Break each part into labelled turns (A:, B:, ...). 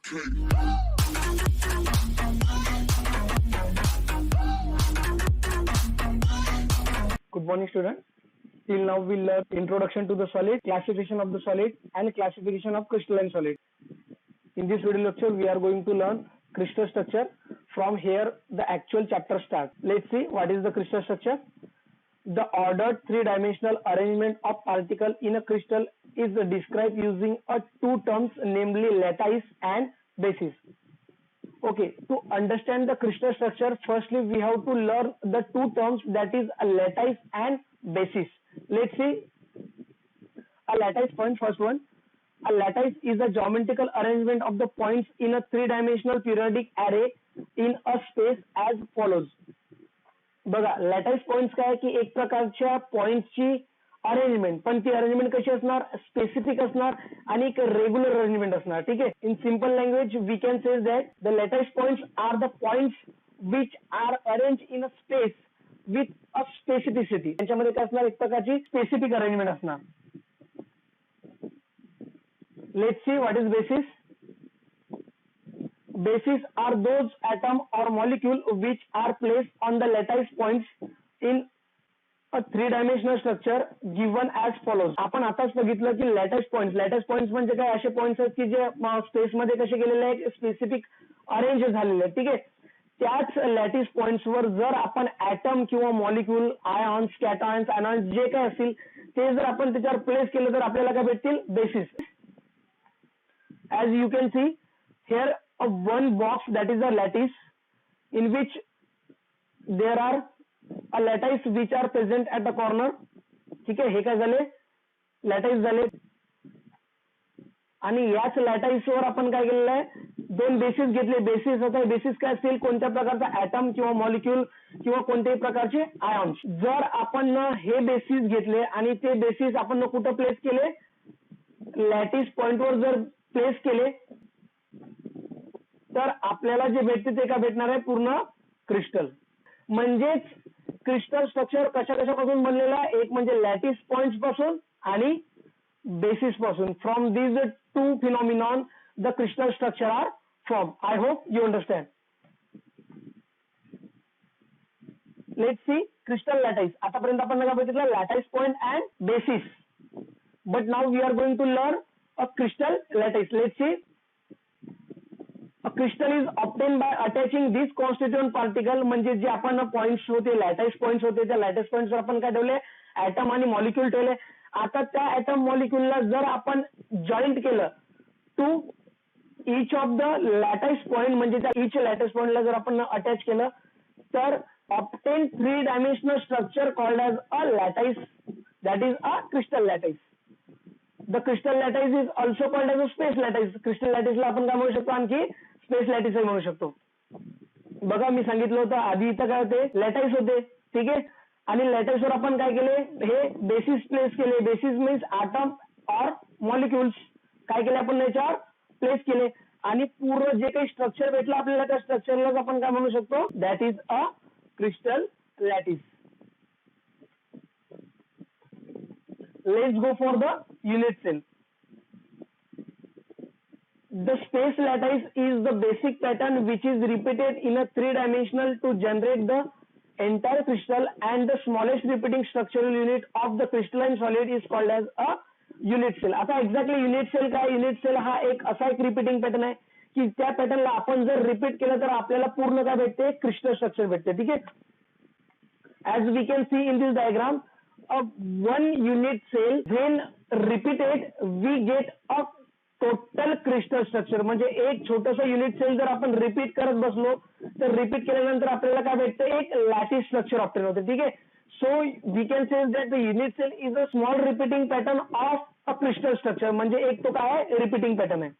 A: Good morning, students. Till now, we learned introduction to the solid, classification of the solid, and classification of crystalline solid. In this video lecture, we are going to learn crystal structure. From here, the actual chapter starts. Let's see what is the crystal structure. The ordered three-dimensional arrangement of particles in a crystal is described using two terms, namely lattice and basis. Okay, to understand the crystal structure, firstly we have to learn the two terms, that is a lattice and basis. Let's see a lattice point. First one, a lattice is a geometrical arrangement of the points in a three-dimensional periodic array in a space as follows. बघा lattice points काय की एक प्रकारच्या पॉइंट्सची arrangement, पण ती arrangement कशी असणार, specific असणार आणि एक रेग्युलर अरेंजमेंट असणार. ठीक आहे. In simple language we can say that the lattice points are the points which are arrange in a space with a specificity. त्यांच्यामध्ये काय असणार, एक प्रकारची स्पेसिफिक अरेंजमेंट असणार. Let's see what is basis. Bases are those atom or molecule which are placed on the lattice points in a three-dimensional structure given as follows. आपण आताच बघितलं की लॅटाईस पॉइंट्स म्हणजे काय, असे पॉइंट्स आहेत की जे स्पेस मध्ये कसे गेलेले आहेत, स्पेसिफिक अरेंज झालेले आहेत. ठीक आहे. त्याच लॅटिस पॉइंट्स वर जर आपण ऍटम किंवा मॉलिक्यूल, आयॉन्स, कॅटॉन्स, एनॉन्स जे काय असतील ते जर आपण त्याच्यावर प्लेस केलं तर आपल्याला काय भेटतील, basis. As you can see here, one box that is a lattice in which there are a lattice which are present at the corner. ठीक आहे. हे काय झाले, लॅटाईस झाले. आणि याच लॅटाईस वर आपण काय केलेलं आहे, दोन बेसिस घेतले. बेसिस आता बेसिस काय असतील, कोणत्या प्रकारचा ऍटम किंवा मॉलिक्यूल किंवा कोणत्याही प्रकारचे आयॉन्स. जर आपण हे बेसिस घेतले आणि ते बेसिस आपण कुठं प्लेस केले, लॅटिस पॉइंट वर जर प्लेस केले तर आपल्याला जे भेटते ते काय भेटणार आहे, पूर्ण क्रिस्टल. म्हणजेच क्रिस्टल स्ट्रक्चर कशा कशापासून बनलेलं आहे, एक म्हणजे लॅटिस पॉइंट्स पासून आणि बेसिस पासून. From these two phenomenon the crystal structure are form. I hope you understand. Let's see crystal lattice. आतापर्यंत आपण काय बघितलं, lattice point and basis. But now we are going to learn a crystal lattice. Let's see. A crystal is obtained by attaching these constituent particle. म्हणजे जे आपण points होते, lattice points होते, त्या लॅटाईस पॉइंट्स वर आपण काय ठेवले, atom आणि मॉलिक्यूल ठेवले. आता त्या ऍटम मॉलिक्यूलला जर आपण जॉईंट केलं to each of the lattice point, म्हणजे त्या इच लॅटाईस पॉइंटला जर आपण अटॅच केलं तर obtain three dimensional structure called as a lattice, that is a crystal lattice. The crystal lattice is also called as a space lattice. Crystal लॅटाईसला आपण काय म्हणू शकतो, आणखी स्पेस लॅटिस म्हणू शकतो. बघा मी सांगितलं होतं आधी, इथं काय होते, लॅटाईस होते. ठीक आहे. आणि लॅटाईस वर आपण काय केले, हे बेसिस प्लेस केले. Basis means atom or molecules काय केले, आपण याच्यावर प्लेस केले आणि पूर्ण जे काही स्ट्रक्चर भेटलं आपल्याला त्या स्ट्रक्चरलाच आपण काय म्हणू शकतो, that is a crystal lattice. Let's go for the unit cell. The space lattice is the basic pattern which is repeated in a three-dimensional to generate the entire crystal, and the smallest repeating structural unit of the crystalline solid is called as a unit cell. आता exactly unit sale काय, unit sale हा एक असा एक repeating pattern आहे की त्या पॅटर्नला आपण जर रिपीट केलं तर आपल्याला पूर्ण काय भेटते, क्रिस्टल स्ट्रक्चर भेटते. ठीक आहे. As we can see in this diagram, one unit cell when repeated we get a total crystal structure. म्हणजे एक छोटस युनिट सेल जर आपण रिपीट करत बसलो तर रिपीट केल्यानंतर आपल्याला काय भेटतं, एक लॅटिस स्ट्रक्चर ऑप्टेन होते. ठीक आहे. So we can say that the unit cell is a small repeating pattern of a crystal structure. म्हणजे एक तो काय आहे, रिपीटिंग पॅटर्न आहे.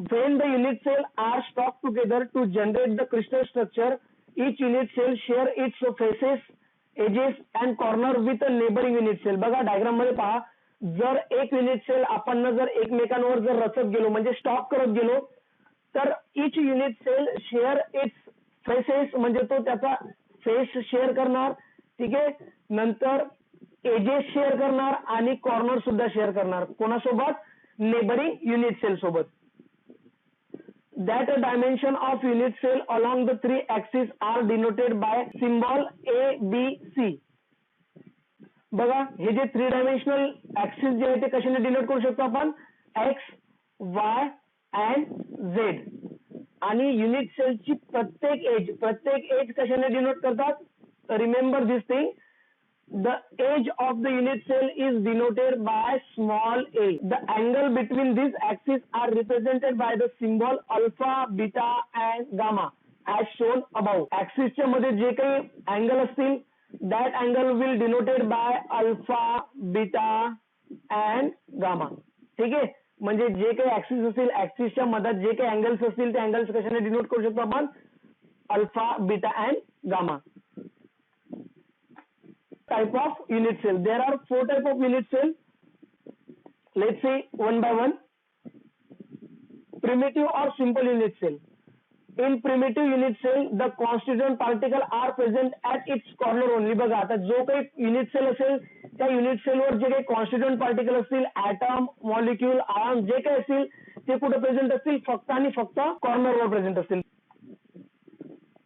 A: When the unit cell are stuck together to generate the crystal structure, each unit cell share its faces, edges and corner with a neighboring unit cell. बघा diagram मध्ये पहा, जर एक युनिट सेल आपण जर एकमेकांवर जर रचत गेलो, म्हणजे स्टॉक करत गेलो, तर each unit cell share its faces, म्हणजे तो त्याचा फेस शेअर करणार. ठीक आहे. नंतर एजेस शेअर करणार आणि कॉर्नर सुद्धा शेअर करणार. कोणासोबत, नेबरिंग युनिट सेल सोबत. That a dimension of unit cell along the three axes are denoted by symbol A, B, C. बघा हे जे 3 डायमेन्शनल ऍक्सिस जे आहे ते कशाने डिनोट करू शकतो आपण, एक्स, वाय अँड झेड. आणि युनिट सेलची प्रत्येक एज कशाने डिनोट करतात, remember this thing, the edge of the unit cell is denoted by small a. The angle between these axes are represented by the symbol alpha, beta and gamma as shown above. Axis च्या मध्ये जे काही angle असतील that angle will denoted by alpha, beta and gamma. ठीक आहे, म्हणजे जे काही ऍक्सिस असतील ऍक्सिसच्या मधात जे काही अँगल्स असतील ते अँगल्स कशाने डिनोट करू शकतो आपण, alpha, beta and gamma. Type of unit cell. There are 4 type of unit cell. Let's see one by one. Primitive or simple unit cell. In primitive unit cell, the constituent particle are present at its corner only. बघा आता जो काही unit sale असेल त्या unit सेलवर जे काही constituent particle असतील, ॲटम, मॉलिक्यूल, आयन जे काही असतील ते कुठे प्रेझेंट असतील, फक्त आणि फक्त कॉर्नरवर प्रेझेंट असतील.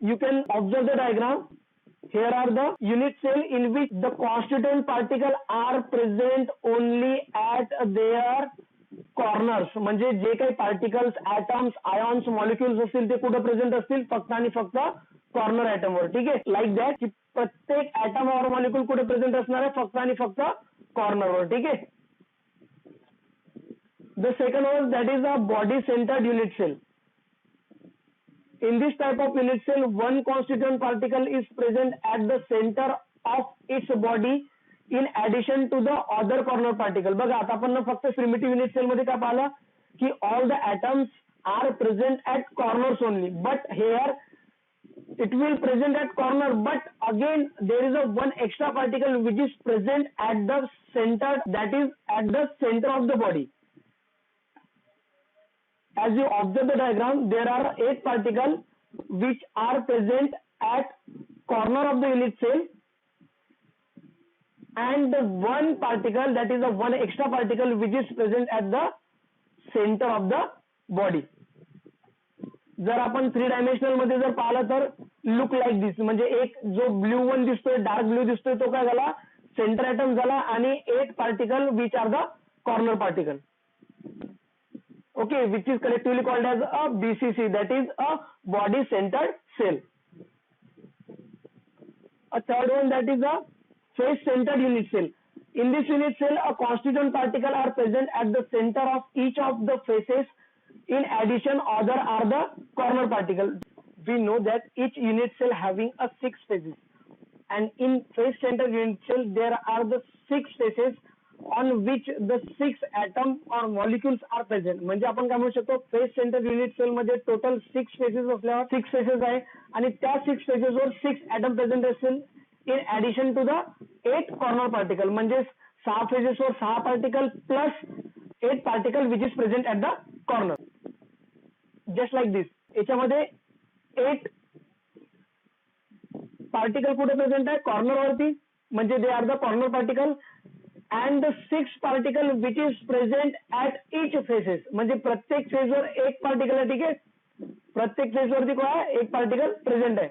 A: You can observe the diagram. Here are the unit cell in which the constituent particle are present only at their corners. म्हणजे जे काही पार्टिकल्स, ॲटम्स, आयॉन्स, मॉलिक्युल्स असतील ते कुठे प्रेझेंट असतील, फक्त आणि फक्त कॉर्नर ॲटमवर. ठीक आहे, लाईक दॅट की प्रत्येक ॲटम और मॉलिक्यूल कुठे प्रेझेंट असणार आहे, फक्त आणि फक्त कॉर्नरवर. ठीक आहे. The second one that is a body centred unit cell. In this type of unit cell, one constituent particle is present at the center of its body in addition to the other corner particle. बघा आता आपण फक्त primitive unit cell मध्ये काय पाहिलं की all the atoms are present at corners only, but here it will present at corner, but again there is a one extra particle which is present at the center, that is at the center of the body. As you observe the diagram, there are 8 particles which are present at corner of the unit cell, and the one particle, that is the one extra particle which is present at the center of the body. जर आपण 3 dimensional मध्ये जर पाहिलं तर look like दिस, म्हणजे एक जो blue one दिसतोय, डार्क ब्ल्यू दिसतोय, तो काय झाला, सेंटर ॲटम झाला, आणि 8 particle which are the corner particle. Okay, which is collectively called as a BCC, that is a body centered cell. A third one, that is a face centered unit cell. In this unit cell, a constituent particle are present at the center of each of the faces. In addition, other are the corner particle. We know that each unit cell having a 6 faces, and in face centered unit cell there are the 6 faces on which the 6 atom or molecules are present. म्हणजे आपण काय म्हणू शकतो, face centre unit sale मध्ये total 6 faces असल्यावर 6 faces आहे, आणि त्या 6 फेसेस वर 6 ॲटम प्रेझेंट असतील in addition to the 8 corner particle. म्हणजे 6 फेसेस वर 6 particle plus 8 particle which is present at the corner. Just like this. याच्यामध्ये 8 पार्टिकल कुठे प्रेझेंट आहे, कॉर्नर वरती, म्हणजे they are the corner particle, and the 6 particle which is present at each faces. म्हणजे प्रत्येक फेजवर एक पार्टिकल आहे. ठीक आहे, प्रत्येक फेज वरती काय आहे, एक पार्टिकल प्रेझेंट आहे.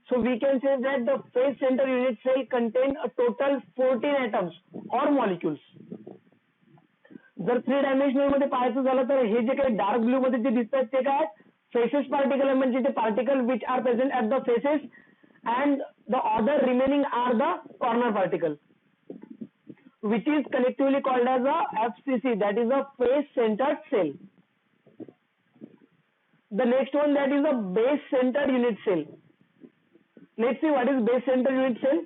A: So we can say that the face center unit cell contain a total 14 atoms or molecules. जर 3 डायमेन्शनल मध्ये पाहायचं झालं तर हे जे काही डार्क ब्लू मध्ये जे दिसतात ते काय, फेसेस पार्टिकल आहे, म्हणजे ते particle which are present at the faces, and the other remaining are the corner particle, which is collectively called as a FCC, that is a face centered cell. The next one, that is a base centered unit cell. Let's see what is base centered unit cell.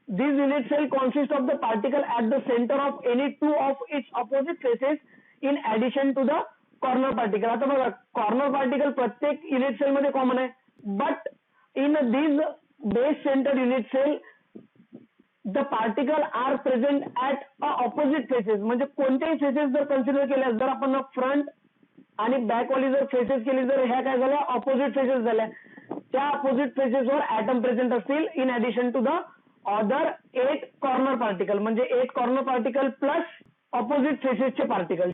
A: This unit cell consists of the particle at the center of any 2 of its opposite faces in addition to the corner particle. आता बघा, corner particle प्रत्येक unit sale मध्ये common आहे, but in these base centered unit cell the particle are present at opposite faces. म्हणजे कोणत्याही faces जर consider केल्या, जर आपण फ्रंट आणि बॅक वाली जर फेसेस केली, जर ह्या काय झाल्या, ऑपोजिट फेसेस झाल्या, त्या ऑपोजिट फेसेसवर ॲटम प्रेझेंट असतील in addition to the other 8 corner particle म्हणजे 8 corner particle plus opposite faces चे particles.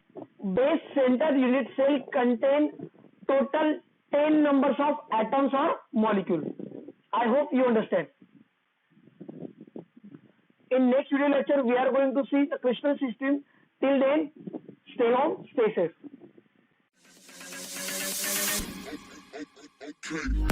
A: Base center unit cell contain total 10 numbers of atoms or molecule. I hope you understand. In next video lecture we are going to see the crystal system. Till then, stay home, stay safe.
B: Okay.